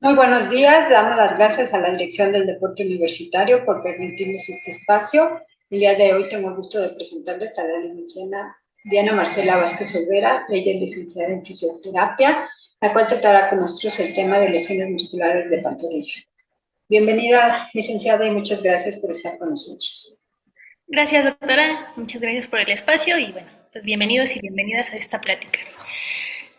Muy buenos días, damos las gracias a la Dirección del Deporte Universitario por permitirnos este espacio. El día de hoy tengo el gusto de presentarles a la licenciada Diana Marcela Vázquez Olvera, ella es licenciada en fisioterapia, la cual tratará con nosotros el tema de lesiones musculares de pantorrilla. Bienvenida, licenciada, y muchas gracias por estar con nosotros. Gracias, doctora. Muchas gracias por el espacio y bueno, pues bienvenidos y bienvenidas a esta plática.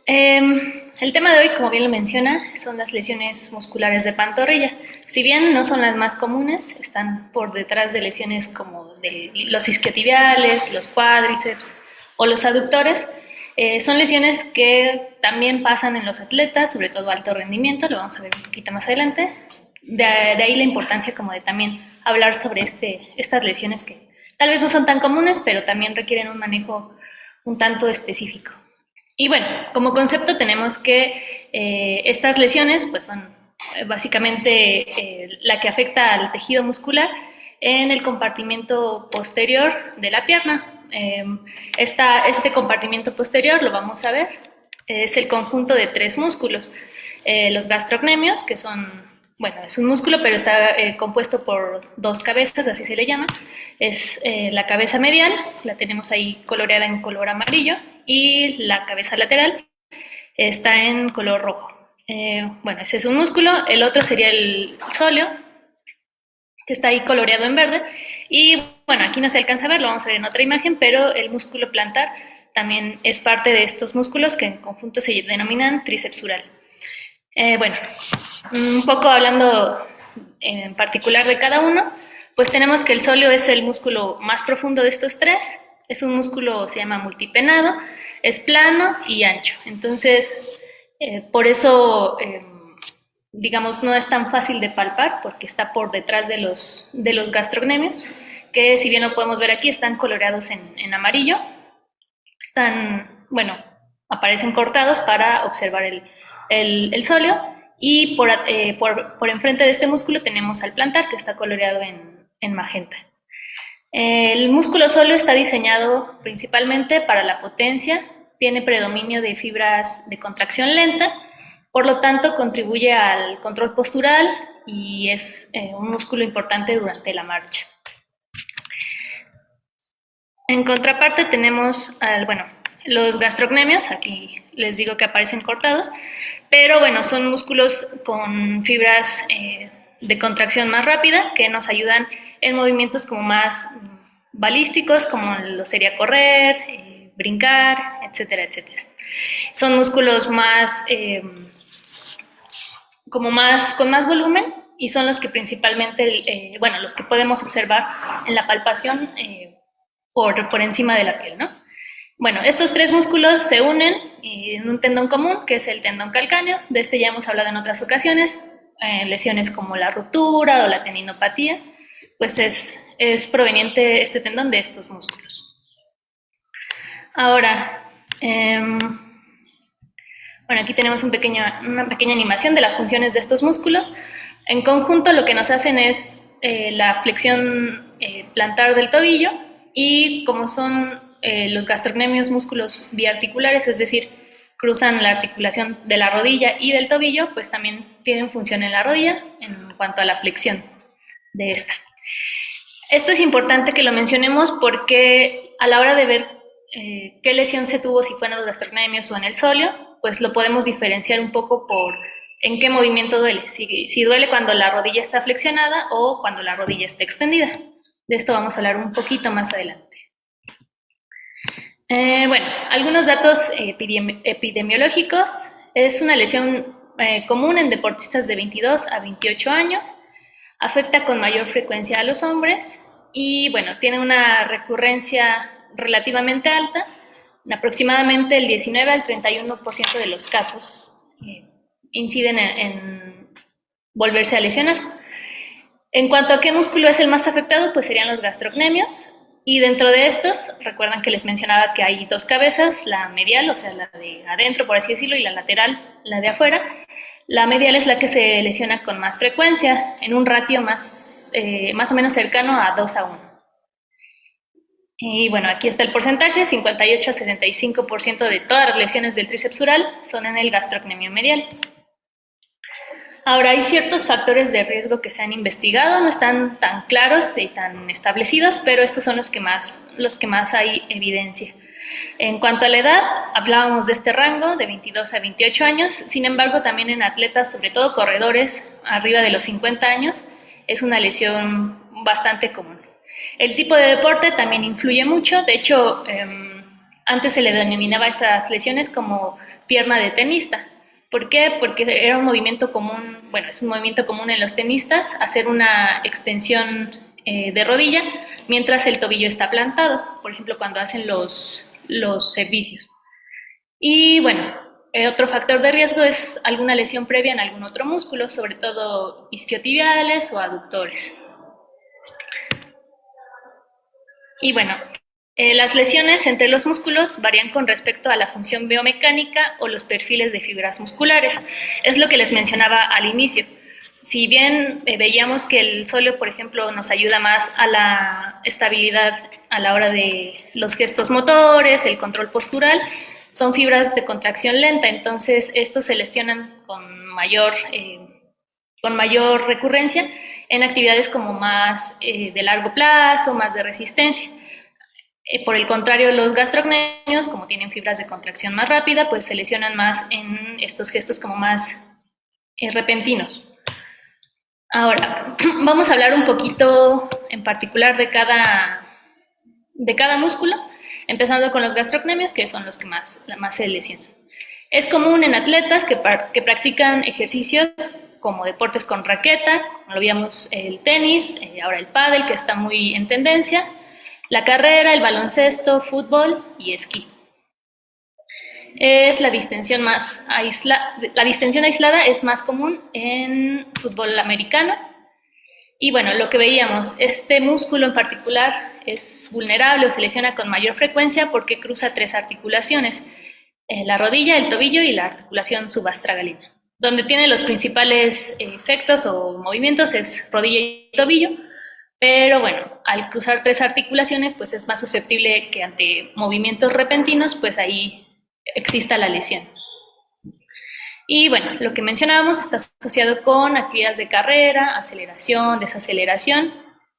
El tema de hoy, como bien lo menciona, son las lesiones musculares de pantorrilla. Si bien no son las más comunes, están por detrás de lesiones como de los isquiotibiales, los cuádriceps o los aductores. Son lesiones que también pasan en los atletas, sobre todo alto rendimiento, lo vamos a ver un poquito más adelante. De ahí la importancia como de también hablar sobre estas lesiones que tal vez no son tan comunes, pero también requieren un manejo un tanto específico. Y bueno, como concepto tenemos que estas lesiones pues son básicamente la que afecta al tejido muscular en el compartimento posterior de la pierna. Este compartimento posterior, lo vamos a ver, es el conjunto de tres músculos. Los gastrocnemios, que son, bueno, es un músculo, pero está compuesto por dos cabezas, así se le llama. Es la cabeza medial, la tenemos ahí coloreada en color amarillo, y la cabeza lateral está en color rojo. Bueno, ese es un músculo. El otro sería el sóleo, que está ahí coloreado en verde. Y bueno, aquí no se alcanza a ver, lo vamos a ver en otra imagen, pero el músculo plantar también es parte de estos músculos que en conjunto se denominan tríceps sural. Bueno, un poco hablando en particular de cada uno, pues tenemos que el sóleo es el músculo más profundo de estos tres. Es un músculo, se llama multipenado, es plano y ancho. Entonces, por eso, digamos, no es tan fácil de palpar porque está por detrás de los gastrocnemios, que si bien lo podemos ver aquí, están coloreados en amarillo. Están, bueno, aparecen cortados para observar el sóleo. Y por enfrente de este músculo tenemos al plantar, que está coloreado en magenta. El músculo sóleo está diseñado principalmente para la potencia, tiene predominio de fibras de contracción lenta, por lo tanto contribuye al control postural y es un músculo importante durante la marcha. En contraparte tenemos, bueno, los gastrocnemios, aquí les digo que aparecen cortados, pero bueno, son músculos con fibras de contracción más rápida que nos ayudan en movimientos como más balísticos, como lo sería correr, brincar, etcétera, etcétera. Son músculos más, como más, con más volumen y son los que principalmente, bueno, los que podemos observar en la palpación por encima de la piel, ¿no? Bueno, estos tres músculos se unen en un tendón común, que es el tendón calcáneo. De este ya hemos hablado en otras ocasiones. Lesiones como la ruptura o la tendinopatía, pues es proveniente este tendón de estos músculos. Ahora, bueno, aquí tenemos una pequeña animación de las funciones de estos músculos. En conjunto, lo que nos hacen es la flexión plantar del tobillo, y como son los gastrocnemios músculos biarticulares, es decir, cruzan la articulación de la rodilla y del tobillo, pues también tienen función en la rodilla en cuanto a la flexión de esta. Esto es importante que lo mencionemos porque a la hora de ver qué lesión se tuvo, si fue en los gastrocnemios o en el sóleo, pues lo podemos diferenciar un poco por en qué movimiento duele, si duele cuando la rodilla está flexionada o cuando la rodilla está extendida. De esto vamos a hablar un poquito más adelante. Bueno, algunos datos epidemiológicos. Es una lesión común en deportistas de 22 a 28 años, afecta con mayor frecuencia a los hombres y bueno, tiene una recurrencia relativamente alta, aproximadamente el 19 al 31% de los casos inciden en volverse a lesionar. En cuanto a qué músculo es el más afectado, pues serían los gastrocnemios. Y dentro de estos, recuerdan que les mencionaba que hay dos cabezas, la medial, o sea, la de adentro, por así decirlo, y la lateral, la de afuera. La medial es la que se lesiona con más frecuencia, en un ratio más o menos cercano a 2 a 1. Y bueno, aquí está el porcentaje, 58 a 75% de todas las lesiones del tríceps sural son en el gastrocnemio medial. Ahora, hay ciertos factores de riesgo que se han investigado, no están tan claros y tan establecidos, pero estos son los que más hay evidencia. En cuanto a la edad, hablábamos de este rango de 22 a 28 años, sin embargo, también en atletas, sobre todo corredores arriba de los 50 años, es una lesión bastante común. El tipo de deporte también influye mucho, de hecho, antes se le denominaba a estas lesiones como pierna de tenista. ¿Por qué? Porque era un movimiento común, bueno, es un movimiento común en los tenistas, hacer una extensión de rodilla mientras el tobillo está plantado, por ejemplo, cuando hacen los servicios. Y bueno, otro factor de riesgo es alguna lesión previa en algún otro músculo, sobre todo isquiotibiales o aductores. Y bueno, las lesiones entre los músculos varían con respecto a la función biomecánica o los perfiles de fibras musculares. Es lo que les mencionaba al inicio. Si bien veíamos que el sóleo, por ejemplo, nos ayuda más a la estabilidad a la hora de los gestos motores, el control postural, son fibras de contracción lenta, entonces estos se lesionan con mayor recurrencia en actividades como más de largo plazo, más de resistencia. Por el contrario, los gastrocnemios, como tienen fibras de contracción más rápida, pues se lesionan más en estos gestos como más repentinos. Ahora, vamos a hablar un poquito en particular de cada músculo, empezando con los gastrocnemios, que son los que más se lesionan. Es común en atletas que practican ejercicios como deportes con raqueta, como lo vimos el tenis, ahora el pádel, que está muy en tendencia, la carrera, el baloncesto, fútbol y esquí. La distensión aislada es más común en fútbol americano. Y bueno, lo que veíamos, este músculo en particular es vulnerable o se lesiona con mayor frecuencia porque cruza 3 articulaciones, la rodilla, el tobillo y la articulación subastragalina. Donde tiene los principales efectos o movimientos es rodilla y tobillo, pero bueno, al cruzar 3 articulaciones, pues es más susceptible que ante movimientos repentinos, pues ahí exista la lesión. Y bueno, lo que mencionábamos está asociado con actividades de carrera, aceleración, desaceleración,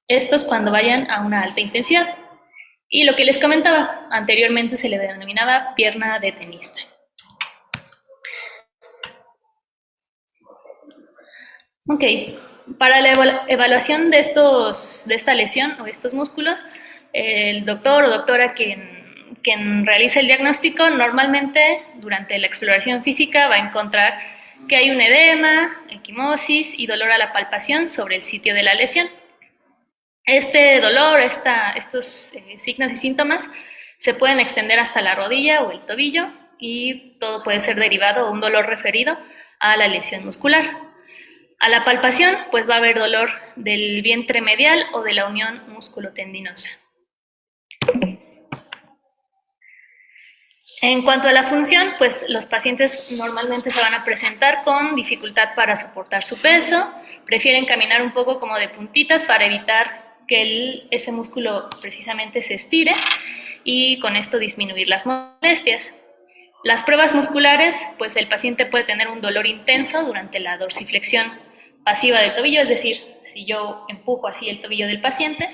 estos cuando vayan a una alta intensidad. Y lo que les comentaba, anteriormente se le denominaba pierna de tenista. Ok, para la evaluación de esta lesión o estos músculos, el doctor o doctora quien realiza el diagnóstico normalmente durante la exploración física va a encontrar que hay un edema, equimosis y dolor a la palpación sobre el sitio de la lesión. Este dolor, estos signos y síntomas se pueden extender hasta la rodilla o el tobillo y todo puede ser derivado o un dolor referido a la lesión muscular. A la palpación, pues va a haber dolor del vientre medial o de la unión músculo-tendinosa. En cuanto a la función, pues los pacientes normalmente se van a presentar con dificultad para soportar su peso, prefieren caminar un poco como de puntitas para evitar que ese músculo precisamente se estire y con esto disminuir las molestias. Las pruebas musculares, pues el paciente puede tener un dolor intenso durante la dorsiflexión pasiva del tobillo, es decir, si yo empujo así el tobillo del paciente,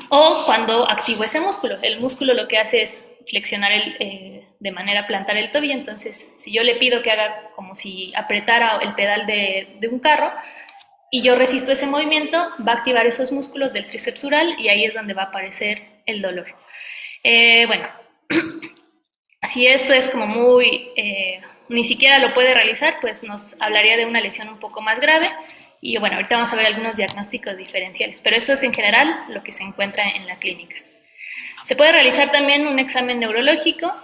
o cuando activo ese músculo. El músculo lo que hace es flexionar de manera plantar el tobillo, entonces si yo le pido que haga como si apretara el pedal de un carro y yo resisto ese movimiento, va a activar esos músculos del tríceps sural y ahí es donde va a aparecer el dolor. Bueno, si esto es como muy, ni siquiera lo puede realizar, pues nos hablaría de una lesión un poco más grave. Y bueno, ahorita vamos a ver algunos diagnósticos diferenciales, pero esto es en general lo que se encuentra en la clínica. Se puede realizar también un examen neurológico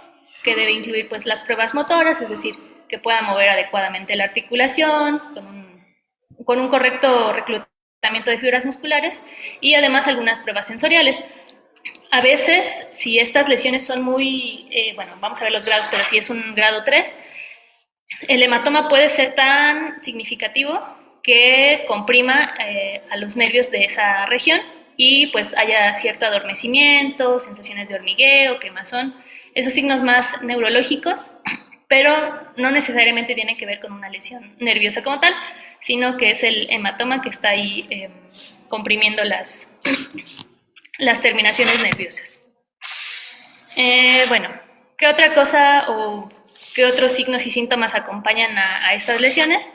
que debe incluir pues las pruebas motoras, es decir, que pueda mover adecuadamente la articulación, con un correcto reclutamiento de fibras musculares y además algunas pruebas sensoriales. A veces, si estas lesiones son muy, bueno, vamos a ver los grados, pero si es un grado 3, el hematoma puede ser tan significativo que comprima a los nervios de esa región y pues haya cierto adormecimiento, sensaciones de hormigueo, quemazón, esos signos más neurológicos, pero no necesariamente tienen que ver con una lesión nerviosa como tal, sino que es el hematoma que está ahí comprimiendo las terminaciones nerviosas. Bueno, ¿qué otra cosa o qué otros signos y síntomas acompañan a estas lesiones?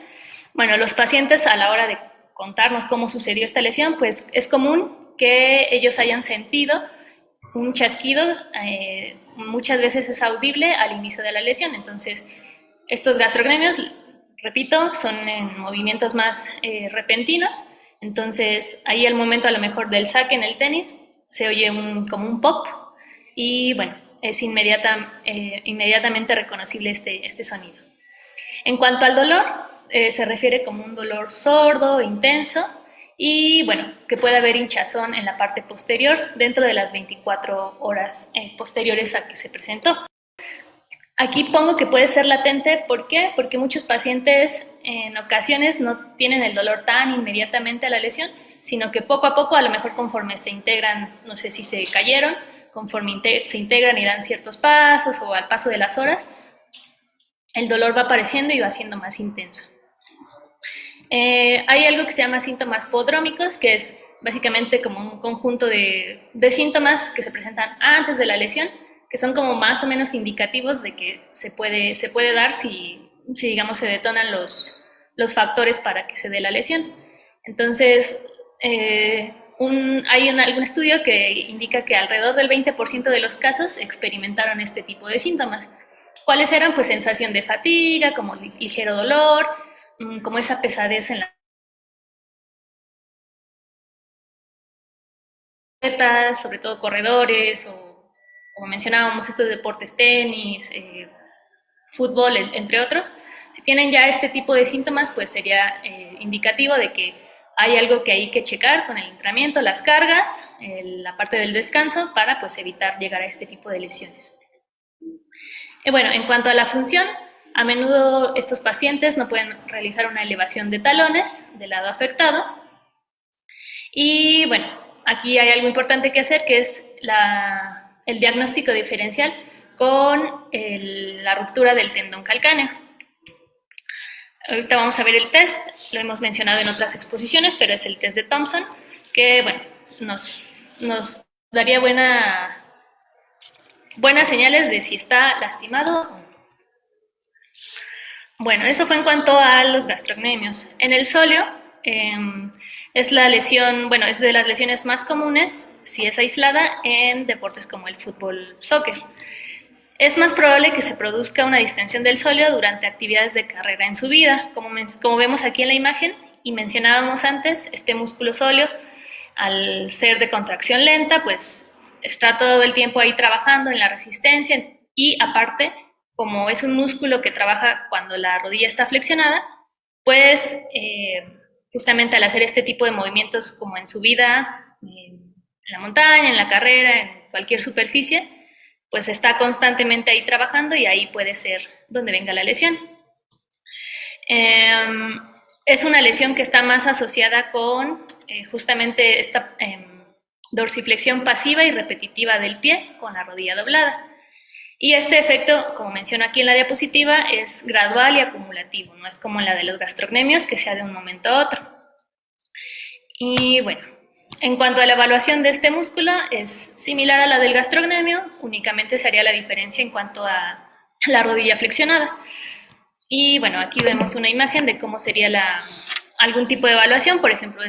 Bueno, los pacientes a la hora de contarnos cómo sucedió esta lesión, pues es común que ellos hayan sentido un chasquido, muchas veces es audible al inicio de la lesión. Entonces, estos gastrocnemios, repito, son en movimientos más repentinos. Entonces, ahí al momento a lo mejor del saque en el tenis, se oye como un pop y bueno, es inmediatamente reconocible este sonido. En cuanto al dolor, se refiere como un dolor sordo, intenso, y bueno, que puede haber hinchazón en la parte posterior dentro de las 24 horas posteriores a que se presentó. Aquí pongo que puede ser latente, ¿por qué? Porque muchos pacientes en ocasiones no tienen el dolor tan inmediatamente a la lesión, sino que poco a poco, a lo mejor conforme se integran, no sé si se cayeron, conforme se integran y dan ciertos pasos o al paso de las horas, el dolor va apareciendo y va siendo más intenso. Hay algo que se llama síntomas podrómicos, que es básicamente como un conjunto de síntomas que se presentan antes de la lesión, que son como más o menos indicativos de que se puede dar si digamos, se detonan los factores para que se dé la lesión. Entonces, hay algún estudio que indica que alrededor del 20% de los casos experimentaron este tipo de síntomas. ¿Cuáles eran? Pues sensación de fatiga, como ligero dolor, como esa pesadez en la atletas, sobre todo corredores o, como mencionábamos, estos deportes, tenis, fútbol, entre otros. Si tienen ya este tipo de síntomas, pues sería indicativo de que hay algo que hay que checar con el entrenamiento, las cargas, la parte del descanso, para pues evitar llegar a este tipo de lesiones. Bueno, en cuanto a la función, a menudo estos pacientes no pueden realizar una elevación de talones del lado afectado. Y bueno, aquí hay algo importante que hacer, que es el diagnóstico diferencial con la ruptura del tendón calcáneo. Ahorita vamos a ver el test, lo hemos mencionado en otras exposiciones, pero es el test de Thompson, que bueno, nos daría buenas señales de si está lastimado o no. Bueno, eso fue en cuanto a los gastrocnemios. En el sóleo, es la lesión, bueno, es de las lesiones más comunes si es aislada en deportes como el fútbol, soccer. Es más probable que se produzca una distensión del sóleo durante actividades de carrera en subida, como vemos aquí en la imagen y mencionábamos antes, este músculo sóleo, al ser de contracción lenta, pues está todo el tiempo ahí trabajando en la resistencia y aparte, como es un músculo que trabaja cuando la rodilla está flexionada, pues justamente al hacer este tipo de movimientos como en subida, en la montaña, en la carrera, en cualquier superficie, pues está constantemente ahí trabajando y ahí puede ser donde venga la lesión. Es una lesión que está más asociada con justamente esta dorsiflexión pasiva y repetitiva del pie con la rodilla doblada. Y este efecto, como menciono aquí en la diapositiva, es gradual y acumulativo, no es como la de los gastrocnemios, que sea de un momento a otro. Y bueno, en cuanto a la evaluación de este músculo, es similar a la del gastrocnemio, únicamente se haría la diferencia en cuanto a la rodilla flexionada. Y bueno, aquí vemos una imagen de cómo sería algún tipo de evaluación, por ejemplo,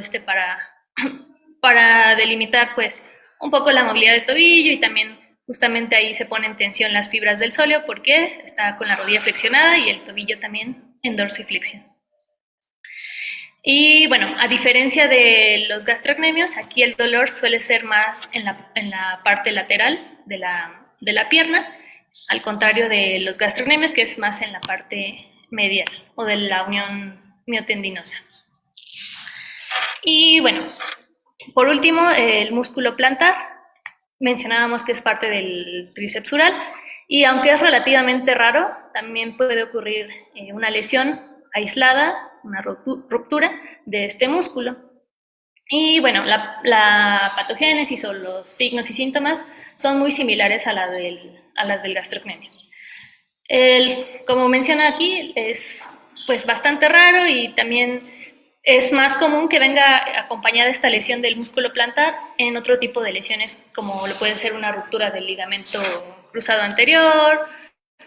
para delimitar pues un poco la movilidad del tobillo y también justamente ahí se pone en tensión las fibras del sóleo porque está con la rodilla flexionada y el tobillo también en dorsiflexión. Y bueno, a diferencia de los gastrocnemios, aquí el dolor suele ser más en la parte lateral de la pierna, al contrario de los gastrocnemios, que es más en la parte medial o de la unión miotendinosa. Y bueno, por último, el músculo plantar, mencionábamos que es parte del tríceps ural, y aunque es relativamente raro, también puede ocurrir una lesión aislada, una ruptura de este músculo. Y bueno, la patogénesis o los signos y síntomas son muy similares a las del gastrocnemio. Como menciona aquí, es pues bastante raro y también Es más común que venga acompañada esta lesión del músculo plantar en otro tipo de lesiones, como lo puede ser una ruptura del ligamento cruzado anterior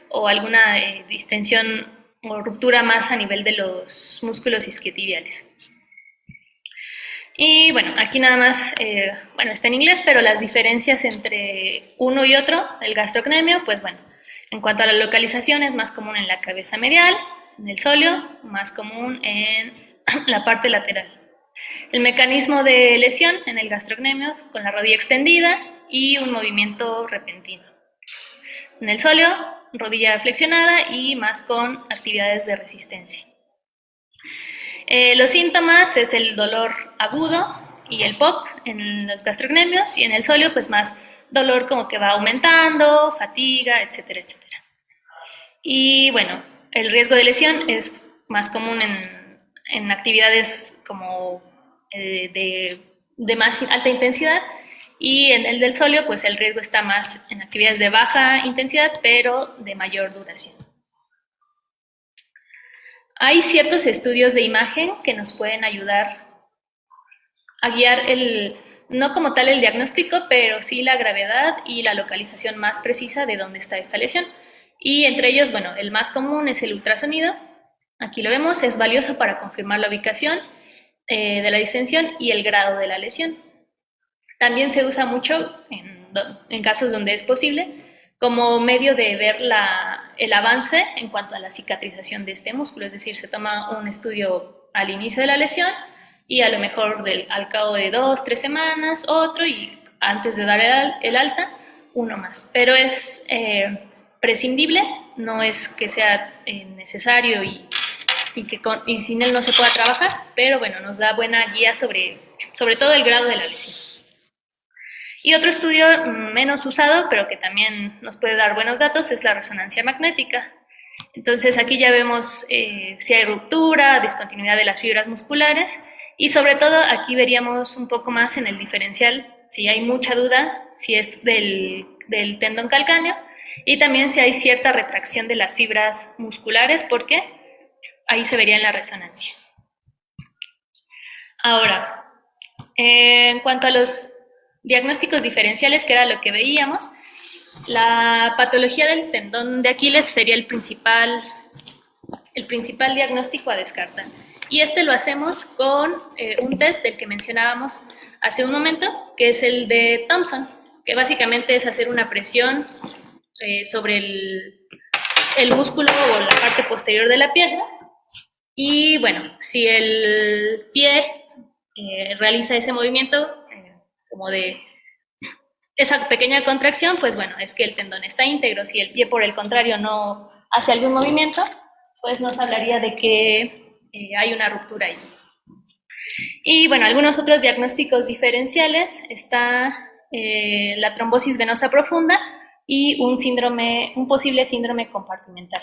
o alguna distensión o ruptura más a nivel de los músculos isquiotibiales. Y bueno, aquí nada más, bueno, está en inglés, pero las diferencias entre uno y otro, el gastrocnemio, pues bueno, en cuanto a la localización es más común en la cabeza medial, en el sóleo, más común en la parte lateral. El mecanismo de lesión en el gastrocnemio con la rodilla extendida y un movimiento repentino. En el sóleo, rodilla flexionada y más con actividades de resistencia. Los síntomas es el dolor agudo y el POP en los gastrocnemios, y en el sóleo pues más dolor como que va aumentando, fatiga, etcétera, etcétera. Y bueno, el riesgo de lesión es más común en actividades como de más alta intensidad, y en el del sóleo pues el riesgo está más en actividades de baja intensidad pero de mayor duración. Hay ciertos estudios de imagen que nos pueden ayudar a guiar no como tal el diagnóstico, pero sí la gravedad y la localización más precisa de dónde está esta lesión. Y entre ellos, bueno, el más común es el ultrasonido. Aquí lo vemos, es valioso para confirmar la ubicación de la distensión y el grado de la lesión. También se usa mucho en casos donde es posible como medio de ver el avance en cuanto a la cicatrización de este músculo, es decir, se toma un estudio al inicio de la lesión y a lo mejor al cabo de 2, 3 semanas otro, y antes de dar el alta uno más. Pero es prescindible, no es que sea necesario y sin él no se pueda trabajar, pero bueno, nos da buena guía sobre todo el grado de la lesión. Y otro estudio menos usado, pero que también nos puede dar buenos datos, es la resonancia magnética. Entonces aquí ya vemos si hay ruptura, discontinuidad de las fibras musculares, y sobre todo aquí veríamos un poco más en el diferencial, si hay mucha duda, si es del tendón calcáneo, y también si hay cierta retracción de las fibras musculares, porque ahí se vería en la resonancia. Ahora, en cuanto a los diagnósticos diferenciales, que era lo que veíamos, la patología del tendón de Aquiles sería el principal diagnóstico a descartar. Y lo hacemos con un test del que mencionábamos hace un momento, que es el de Thompson, que básicamente es hacer una presión sobre el músculo o la parte posterior de la pierna. Y bueno, si el pie realiza ese movimiento como de esa pequeña contracción, pues bueno, es que el tendón está íntegro. Si el pie, por el contrario, no hace algún movimiento, pues nos hablaría de que hay una ruptura ahí. Y bueno, algunos otros diagnósticos diferenciales está la trombosis venosa profunda y un posible síndrome compartimental.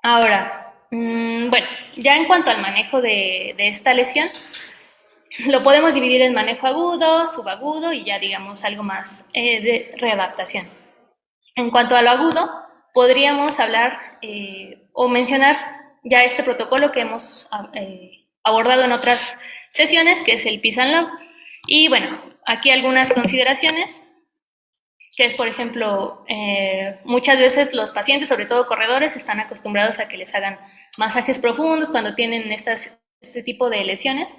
Ahora, bueno, ya en cuanto al manejo de esta lesión, lo podemos dividir en manejo agudo, subagudo y ya digamos algo más de readaptación. En cuanto a lo agudo, podríamos hablar o mencionar ya este protocolo que hemos abordado en otras sesiones, que es el Peace and Love. Y bueno, aquí algunas consideraciones, que es, por ejemplo, muchas veces los pacientes, sobre todo corredores, están acostumbrados a que les hagan masajes profundos cuando tienen este tipo de lesiones.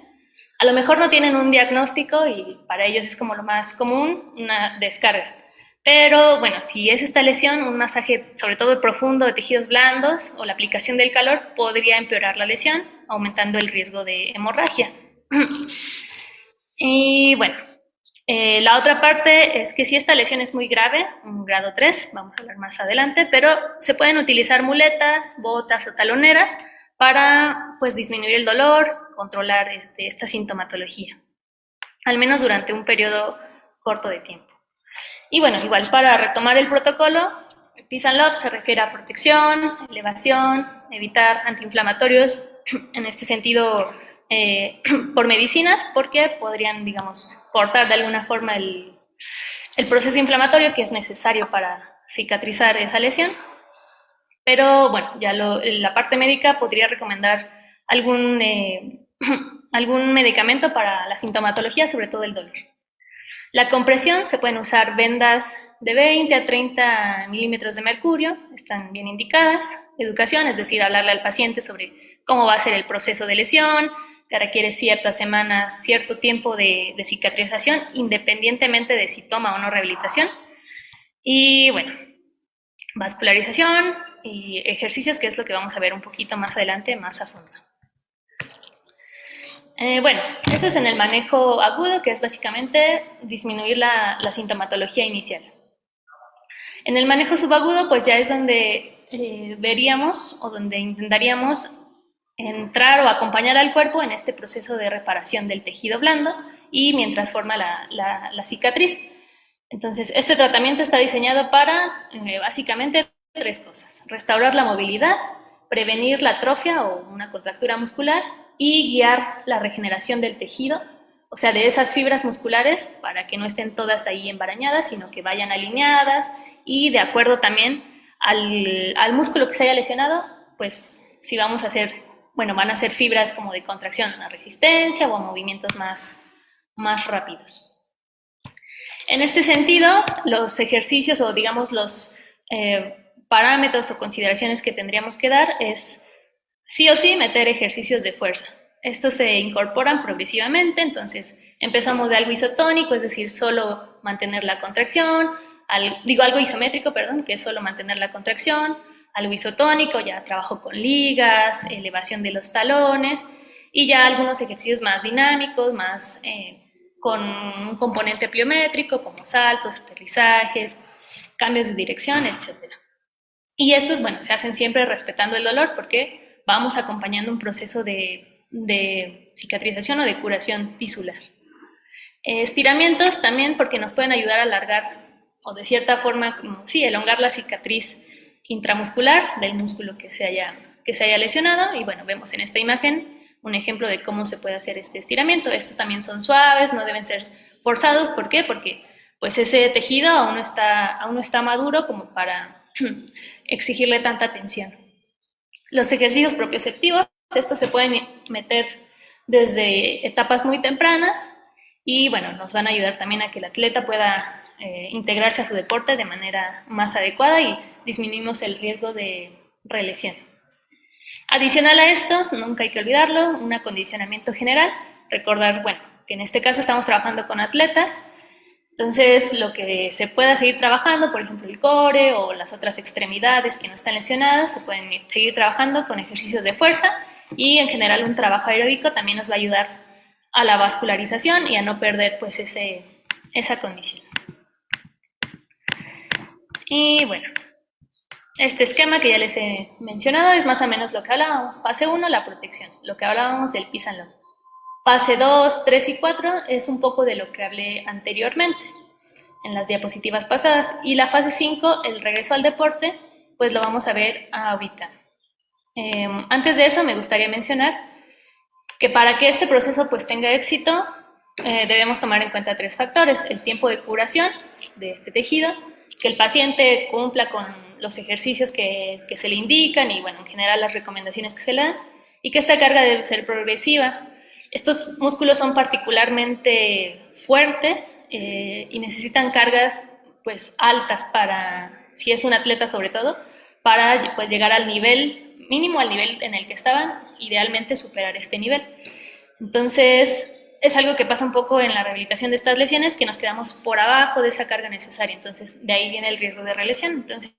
A lo mejor no tienen un diagnóstico y para ellos es como lo más común, una descarga. Pero bueno, si es esta lesión, un masaje sobre todo profundo de tejidos blandos o la aplicación del calor podría empeorar la lesión, aumentando el riesgo de hemorragia. Y bueno, la otra parte es que si esta lesión es muy grave, un grado 3, vamos a hablar más adelante, pero se pueden utilizar muletas, botas o taloneras para pues disminuir el dolor, controlar esta sintomatología, al menos durante un periodo corto de tiempo. Y bueno, igual para retomar el protocolo, el Peace and Love se refiere a protección, elevación, evitar antiinflamatorios, en este sentido por medicinas, porque podrían, digamos, cortar de alguna forma el proceso inflamatorio que es necesario para cicatrizar esa lesión. Pero bueno, ya la parte médica podría recomendar algún medicamento para la sintomatología, sobre todo el dolor. La compresión, se pueden usar vendas de 20 a 30 milímetros de mercurio, están bien indicadas. Educación, es decir, hablarle al paciente sobre cómo va a ser el proceso de lesión, que requiere ciertas semanas, cierto tiempo de cicatrización, independientemente de si toma o no rehabilitación. Y bueno, vascularización y ejercicios, que es lo que vamos a ver un poquito más adelante, más a fondo. Bueno, eso es en el manejo agudo, que es básicamente disminuir la sintomatología inicial. En el manejo subagudo, pues ya es donde veríamos o donde intentaríamos entrar o acompañar al cuerpo en este proceso de reparación del tejido blando y mientras forma la cicatriz. Entonces, este tratamiento está diseñado para básicamente 3 cosas: restaurar la movilidad, prevenir la atrofia o una contractura muscular y guiar la regeneración del tejido, o sea, de esas fibras musculares, para que no estén todas ahí embarañadas, sino que vayan alineadas y de acuerdo también al músculo que se haya lesionado, pues si vamos a hacer, bueno, van a ser fibras como de contracción, una resistencia o movimientos más rápidos. En este sentido, los ejercicios o digamos los parámetros o consideraciones que tendríamos que dar es sí o sí meter ejercicios de fuerza. Estos se incorporan progresivamente, entonces empezamos de algo isotónico, es decir, solo mantener la contracción, algo isométrico, perdón, que es solo mantener la contracción, algo isotónico, ya trabajo con ligas, elevación de los talones, y ya algunos ejercicios más dinámicos, más con un componente pliométrico, como saltos, aterrizajes, cambios de dirección, etc. Y estos, bueno, se hacen siempre respetando el dolor, porque vamos acompañando un proceso de cicatrización o de curación tisular. Estiramientos también, porque nos pueden ayudar a alargar o de cierta forma, sí, elongar la cicatriz intramuscular del músculo que se haya lesionado. Y bueno, vemos en esta imagen un ejemplo de cómo se puede hacer este estiramiento. Estos también son suaves, no deben ser forzados. ¿Por qué? Porque pues ese tejido aún no está maduro como para exigirle tanta tensión. Los ejercicios propioceptivos, estos se pueden meter desde etapas muy tempranas y bueno, nos van a ayudar también a que el atleta pueda integrarse a su deporte de manera más adecuada y disminuimos el riesgo de relesión. Adicional a estos, nunca hay que olvidarlo, un acondicionamiento general. Recordar, bueno, que en este caso estamos trabajando con atletas, entonces lo que se pueda seguir trabajando, por ejemplo el core o las otras extremidades que no están lesionadas, se pueden seguir trabajando con ejercicios de fuerza y en general un trabajo aeróbico también nos va a ayudar a la vascularización y a no perder pues esa condición. Y bueno, este esquema que ya les he mencionado es más o menos lo que hablábamos. Fase 1, la protección, lo que hablábamos del Peace and Love. Fase 2, 3 y 4 es un poco de lo que hablé anteriormente en las diapositivas pasadas. Y la fase 5, el regreso al deporte, pues lo vamos a ver ahorita. Antes de eso me gustaría mencionar que para que este proceso pues tenga éxito, debemos tomar en cuenta 3 factores: el tiempo de curación de este tejido, que el paciente cumpla con los ejercicios que se le indican y bueno, en general las recomendaciones que se le dan, y que esta carga debe ser progresiva. Estos músculos son particularmente fuertes y necesitan cargas pues altas para, si es un atleta sobre todo, para pues llegar al nivel mínimo, al nivel en el que estaban, idealmente superar este nivel. Entonces, es algo que pasa un poco en la rehabilitación de estas lesiones, que nos quedamos por abajo de esa carga necesaria, entonces de ahí viene el riesgo de relesión. Entonces,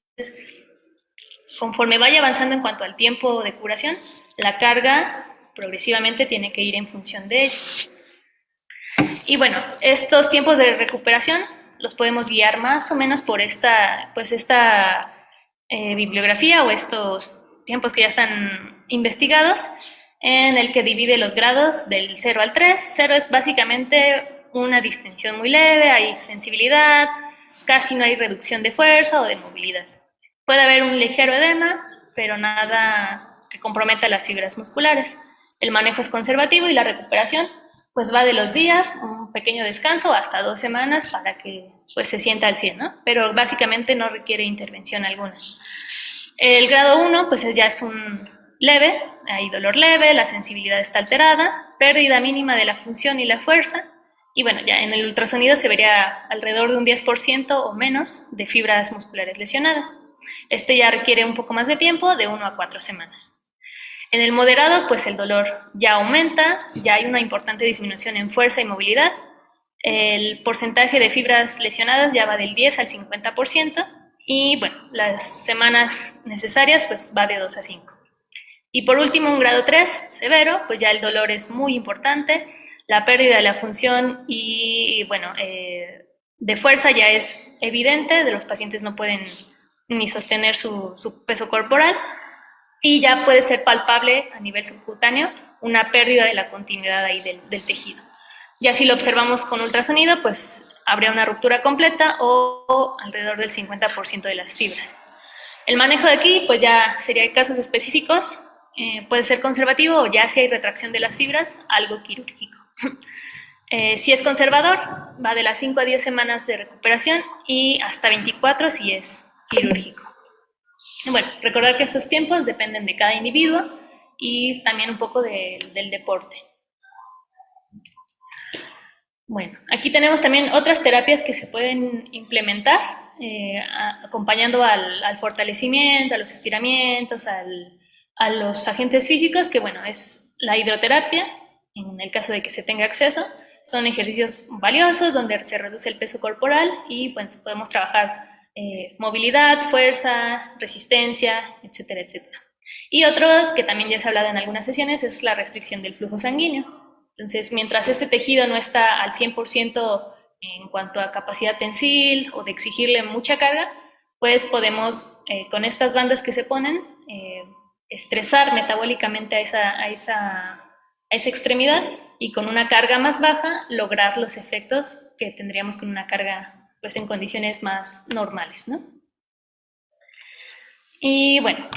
conforme vaya avanzando en cuanto al tiempo de curación, la carga progresivamente tiene que ir en función de ello. Y bueno, estos tiempos de recuperación los podemos guiar más o menos por esta bibliografía o estos tiempos que ya están investigados, en el que divide los grados del 0 al 3. 0 es básicamente una distensión muy leve, hay sensibilidad, casi no hay reducción de fuerza o de movilidad. Puede haber un ligero edema, pero nada que comprometa las fibras musculares. El manejo es conservativo y la recuperación pues va de los días, un pequeño descanso, hasta 2 semanas para que pues se sienta al 100, ¿no? Pero básicamente no requiere intervención alguna. El grado 1 pues ya es un leve, hay dolor leve, la sensibilidad está alterada, pérdida mínima de la función y la fuerza, y bueno, ya en el ultrasonido se vería alrededor de un 10% o menos de fibras musculares lesionadas. Este ya requiere un poco más de tiempo, de 1 a 4 semanas. En el moderado, pues el dolor ya aumenta, ya hay una importante disminución en fuerza y movilidad. El porcentaje de fibras lesionadas ya va del 10 al 50%, y bueno, las semanas necesarias pues va de 2 a 5. Y por último, un grado 3 severo, pues ya el dolor es muy importante, la pérdida de la función y bueno, de fuerza ya es evidente, de los pacientes no pueden ni sostener su peso corporal, y ya puede ser palpable a nivel subcutáneo una pérdida de la continuidad ahí del tejido. Ya si lo observamos con ultrasonido, pues habría una ruptura completa o alrededor del 50% de las fibras. El manejo de aquí, pues ya sería en casos específicos, puede ser conservativo o ya si hay retracción de las fibras, algo quirúrgico. Si es conservador, va de las 5 a 10 semanas de recuperación y hasta 24 si es quirúrgico. Bueno, recordar que estos tiempos dependen de cada individuo y también un poco del deporte. Bueno, aquí tenemos también otras terapias que se pueden implementar, acompañando al fortalecimiento, a los estiramientos, a los agentes físicos, que bueno, es la hidroterapia, en el caso de que se tenga acceso. Son ejercicios valiosos donde se reduce el peso corporal y pues, podemos trabajar movilidad, fuerza, resistencia, etcétera, etcétera. Y otro que también ya se ha hablado en algunas sesiones es la restricción del flujo sanguíneo. Entonces, mientras este tejido no está al 100% en cuanto a capacidad tensil o de exigirle mucha carga, pues podemos, con estas bandas que se ponen, estresar metabólicamente a esa extremidad y con una carga más baja lograr los efectos que tendríamos con una carga pues en condiciones más normales, ¿no? Y bueno,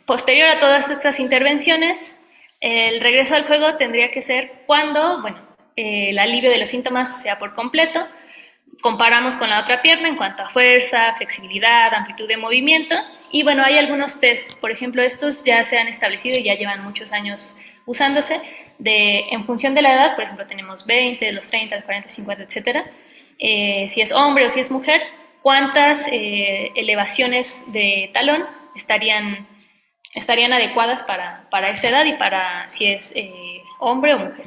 posterior a todas estas intervenciones, el regreso al juego tendría que ser cuando, bueno, el alivio de los síntomas sea por completo. Comparamos con la otra pierna en cuanto a fuerza, flexibilidad, amplitud de movimiento. Y bueno, hay algunos test, por ejemplo, estos ya se han establecido y ya llevan muchos años usándose, en función de la edad, por ejemplo, tenemos 20, los 30, los 40, 50, etcétera. Si es hombre o si es mujer, cuántas elevaciones de talón estarían adecuadas para esta edad y para si es hombre o mujer.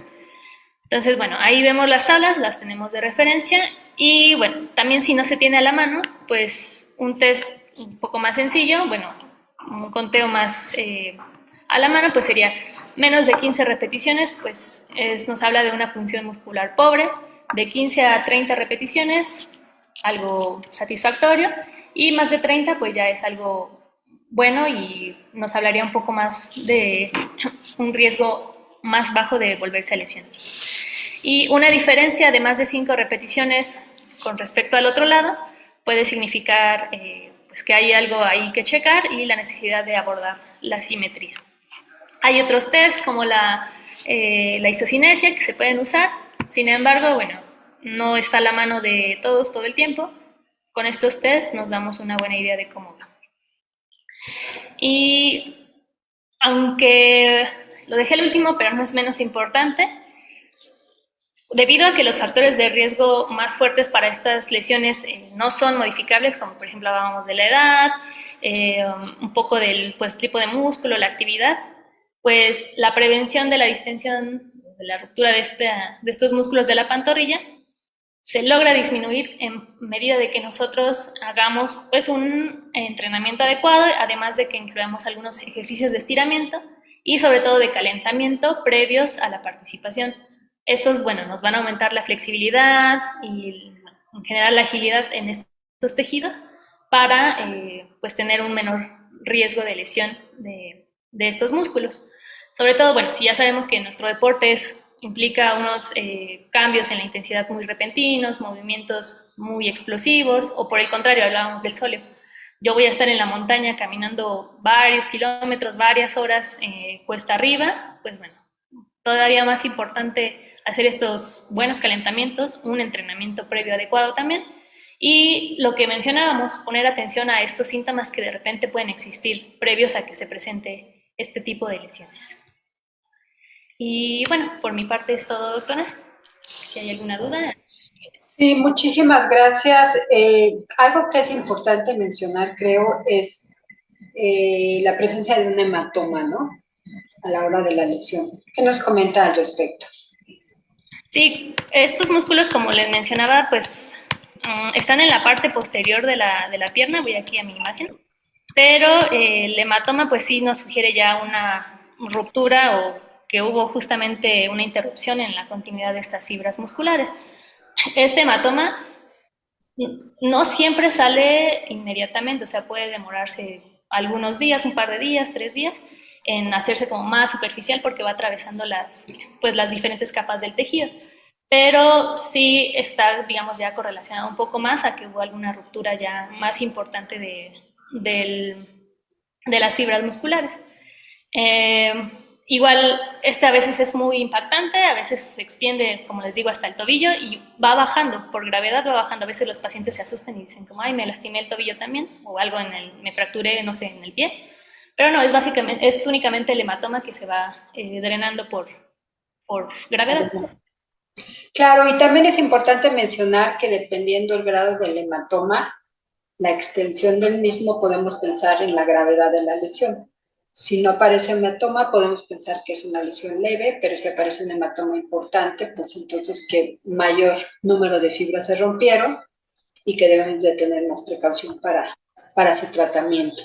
Entonces, bueno, ahí vemos las tablas, las tenemos de referencia y, bueno, también si no se tiene a la mano, pues un test un poco más sencillo, bueno, un conteo más a la mano, pues sería menos de 15 repeticiones, pues nos habla de una función muscular pobre, de 15 a 30 repeticiones, algo satisfactorio, y más de 30, pues ya es algo bueno y nos hablaría un poco más de un riesgo más bajo de volverse a lesionar. Y una diferencia de más de 5 repeticiones con respecto al otro lado puede significar pues que hay algo ahí que checar y la necesidad de abordar la simetría. Hay otros tests como la isocinesia que se pueden usar, sin embargo, bueno, no está a la mano de todos todo el tiempo. Con estos tests nos damos una buena idea de cómo va. Y aunque lo dejé el último, pero no es menos importante, debido a que los factores de riesgo más fuertes para estas lesiones no son modificables, como por ejemplo hablábamos de la edad, un poco del pues, tipo de músculo, la actividad, pues la prevención de la distensión, de la ruptura de estos músculos de la pantorrilla, se logra disminuir en medida de que nosotros hagamos pues, un entrenamiento adecuado, además de que incluamos algunos ejercicios de estiramiento y sobre todo de calentamiento previos a la participación. Estos, bueno, nos van a aumentar la flexibilidad y en general la agilidad en estos tejidos para pues tener un menor riesgo de lesión de estos músculos. Sobre todo, bueno, si ya sabemos que nuestro deporte implica unos cambios en la intensidad muy repentinos, movimientos muy explosivos, o por el contrario, hablábamos del sóleo. Yo voy a estar en la montaña caminando varios kilómetros, varias horas cuesta arriba, pues bueno, todavía más importante hacer estos buenos calentamientos, un entrenamiento previo adecuado también, y lo que mencionábamos, poner atención a estos síntomas que de repente pueden existir previos a que se presente este tipo de lesiones. Y bueno, por mi parte es todo, doctora. Si hay alguna duda. Sí, muchísimas gracias. Algo que es importante mencionar, creo, es la presencia de un hematoma, ¿no? A la hora de la lesión. ¿Qué nos comenta al respecto? Sí, estos músculos, como les mencionaba, pues están en la parte posterior de la pierna. Voy aquí a mi imagen. Pero el hematoma, pues sí nos sugiere ya una ruptura o que hubo justamente una interrupción en la continuidad de estas fibras musculares. Este hematoma no siempre sale inmediatamente, o sea, puede demorarse algunos días, un par de días, 3 días, en hacerse como más superficial porque va atravesando pues, las diferentes capas del tejido. Pero sí está, digamos, ya correlacionado un poco más a que hubo alguna ruptura ya más importante de las fibras musculares. Eh, Igual, a veces es muy impactante, a veces se extiende, como les digo, hasta el tobillo y va bajando, por gravedad va bajando. A veces los pacientes se asustan y dicen como, ay, me lastimé el tobillo también, o algo me fracturé, no sé, en el pie. Pero no, es únicamente el hematoma que se va drenando por gravedad. Claro, y también es importante mencionar que dependiendo el grado del hematoma, la extensión del mismo, podemos pensar en la gravedad de la lesión. Si no aparece hematoma, podemos pensar que es una lesión leve, pero si aparece un hematoma importante, pues entonces que mayor número de fibras se rompieron y que debemos de tener más precaución para su tratamiento.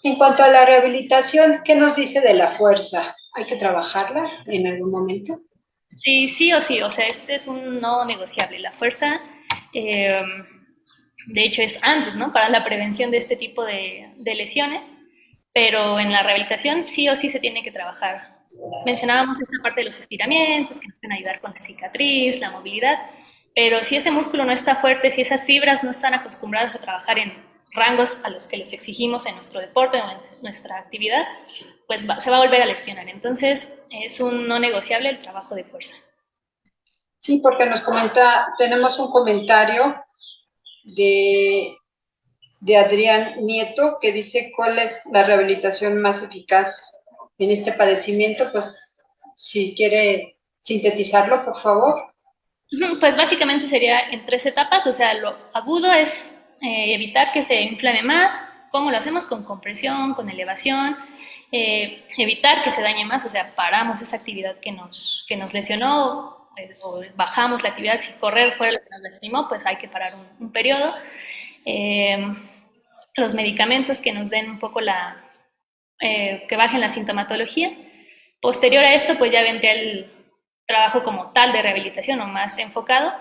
En cuanto a la rehabilitación, ¿qué nos dice de la fuerza? ¿Hay que trabajarla en algún momento? Sí, sí o sí, o sea, es un no negociable. La fuerza, eh, de hecho, es antes, ¿no? Para la prevención de este tipo de lesiones, pero en la rehabilitación sí o sí se tiene que trabajar. Mencionábamos esta parte de los estiramientos que nos pueden ayudar con la cicatriz, la movilidad, pero si ese músculo no está fuerte, si esas fibras no están acostumbradas a trabajar en rangos a los que les exigimos en nuestro deporte o en nuestra actividad, pues se va a volver a lesionar. Entonces, es un no negociable el trabajo de fuerza. Sí, porque nos comenta, tenemos un comentario de, de Adrián Nieto que dice cuál es la rehabilitación más eficaz en este padecimiento. Pues si quiere sintetizarlo, por favor. Pues básicamente sería en 3 etapas, o sea, lo agudo es evitar que se inflame más. ¿Cómo lo hacemos? Con compresión, con elevación, evitar que se dañe más, o sea, paramos esa actividad que nos lesionó, o bajamos la actividad. Si correr fuera lo que nos lastimó, pues hay que parar un periodo. Eh, los medicamentos que nos den un poco que bajen la sintomatología. Posterior a esto, pues ya vendría el trabajo como tal de rehabilitación o más enfocado,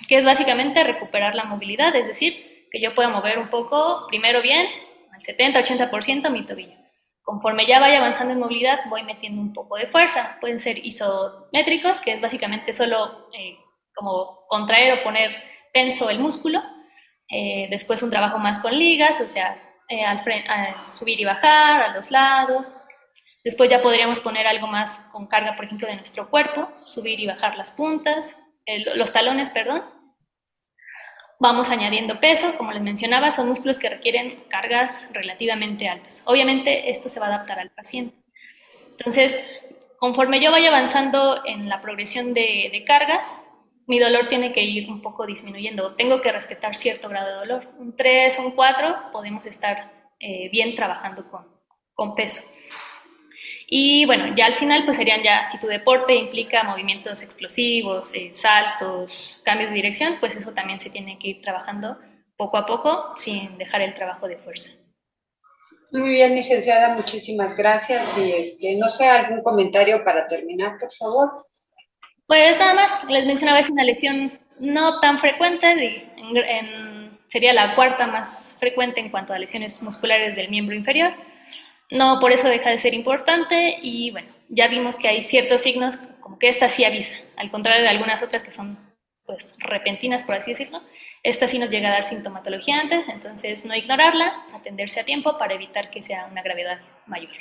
que es básicamente recuperar la movilidad, es decir, que yo pueda mover un poco, primero bien, al 70-80% mi tobillo. Conforme ya vaya avanzando en movilidad, voy metiendo un poco de fuerza. Pueden ser isométricos, que es básicamente solo como contraer o poner tenso el músculo. Después un trabajo más con ligas, o sea, a subir y bajar, a los lados. Después ya podríamos poner algo más con carga, por ejemplo, de nuestro cuerpo, subir y bajar las puntas, los talones, perdón. Vamos añadiendo peso, como les mencionaba, son músculos que requieren cargas relativamente altas. Obviamente esto se va a adaptar al paciente. Entonces, conforme yo vaya avanzando en la progresión de cargas, mi dolor tiene que ir un poco disminuyendo. Tengo que respetar cierto grado de dolor. Un 3, un 4, podemos estar bien trabajando con peso. Y bueno, ya al final pues serían ya, si tu deporte implica movimientos explosivos, saltos, cambios de dirección, pues eso también se tiene que ir trabajando poco a poco sin dejar el trabajo de fuerza. Muy bien, licenciada, muchísimas gracias. Y no sé, algún comentario para terminar, por favor. Pues nada más, les mencionaba, es una lesión no tan frecuente, sería la cuarta más frecuente en cuanto a lesiones musculares del miembro inferior. No por eso deja de ser importante y bueno, ya vimos que hay ciertos signos como que esta sí avisa, al contrario de algunas otras que son pues repentinas, por así decirlo. Esta sí nos llega a dar sintomatología antes, entonces no ignorarla, atenderse a tiempo para evitar que sea una gravedad mayor.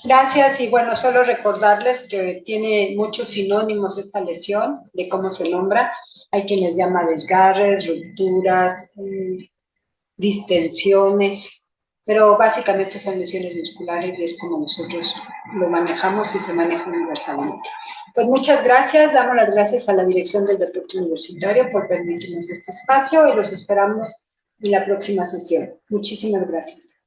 Gracias, y bueno, solo recordarles que tiene muchos sinónimos esta lesión, de cómo se nombra. Hay quien les llama desgarres, rupturas, distensiones. pero básicamente son lesiones musculares y es como nosotros lo manejamos y se maneja universalmente. Pues muchas gracias, damos las gracias a la Dirección del Deporte Universitario por permitirnos este espacio y los esperamos en la próxima sesión. Muchísimas gracias.